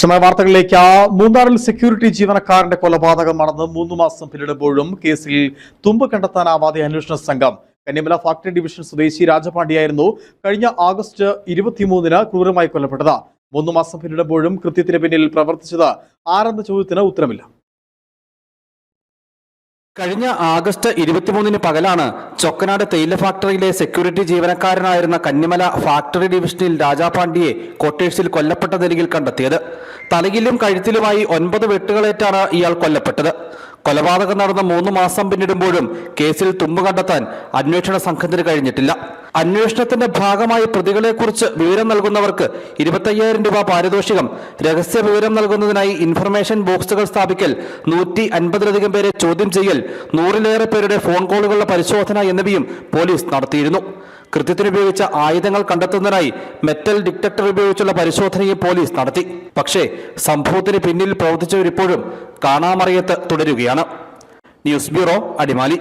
വിശദമായ വാർത്തകളിലേക്ക്. മൂന്നാറിൽ സെക്യൂരിറ്റി ജീവനക്കാരന്റെ കൊലപാതകം നടന്ന് 3 മാസം പിന്നിടുമ്പോഴും കേസിൽ തുമ്പ് കണ്ടെത്താനാവാതെ അന്വേഷണ സംഘം. കന്നിമല ഫാക്ടറി ഡിവിഷൻ സ്വദേശി രാജപാണ്ഡ്യയായിരുന്നു കഴിഞ്ഞ ആഗസ്റ്റ് 23-ന് ക്രൂരമായി കൊല്ലപ്പെട്ടത്. 3 മാസം പിന്നിടുമ്പോഴും കൃത്യത്തിന് പിന്നിൽ പ്രവർത്തിച്ചത് ആരെന്ന ചോദ്യത്തിന് ഉത്തരമില്ല. കഴിഞ്ഞ ആഗസ്റ്റ് 23-ന് പകലാണ് ചൊക്കനാട് തേയില ഫാക്ടറിയിലെ സെക്യൂരിറ്റി ജീവനക്കാരനായിരുന്ന കന്നിമല ഫാക്ടറി ഡിവിഷനിൽ രാജപാണ്ഡ്യയെ ക്വാർട്ടേഴ്സിൽ കൊല്ലപ്പെട്ട നിലയിൽ കണ്ടെത്തിയത്. തലയിലും കഴുത്തിലുമായി 9 വെട്ടുകളേറ്റാണ് ഇയാൾ കൊല്ലപ്പെട്ടത്. കൊലപാതകം നടന്ന 3 മാസം പിന്നിടുമ്പോഴും കേസിൽ തുമ്പ് കണ്ടെത്താൻ അന്വേഷണ സംഘത്തിന് കഴിഞ്ഞിട്ടില്ല. അന്വേഷണത്തിന്റെ ഭാഗമായി പ്രതികളെക്കുറിച്ച് വിവരം നൽകുന്നവർക്ക് 25,000 രൂപ പാരിതോഷികം, രഹസ്യ വിവരം നൽകുന്നതിനായി ഇൻഫർമേഷൻ ബോക്സുകൾ സ്ഥാപിക്കൽ, 150-ലധികം പേരെ ചോദ്യം ചെയ്യൽ, 100-ലേറെ പേരുടെ ഫോൺ കോളുകളുടെ പരിശോധന എന്നിവയും പോലീസ് നടത്തിയിരുന്നു. കൃത്യത്തിനുപയോഗിച്ച ആയുധങ്ങൾ കണ്ടെത്തുന്നതിനായി മെറ്റൽ ഡിറ്റക്ടർ ഉപയോഗിച്ചുള്ള പരിശോധനയും പോലീസ് നടത്തി. പക്ഷേ സംഭവത്തിന് പിന്നിൽ പ്രവർത്തിച്ചവരിപ്പോഴും കാണാമറയത്ത് തുടരുകയാണ്. News bureau, Adimali.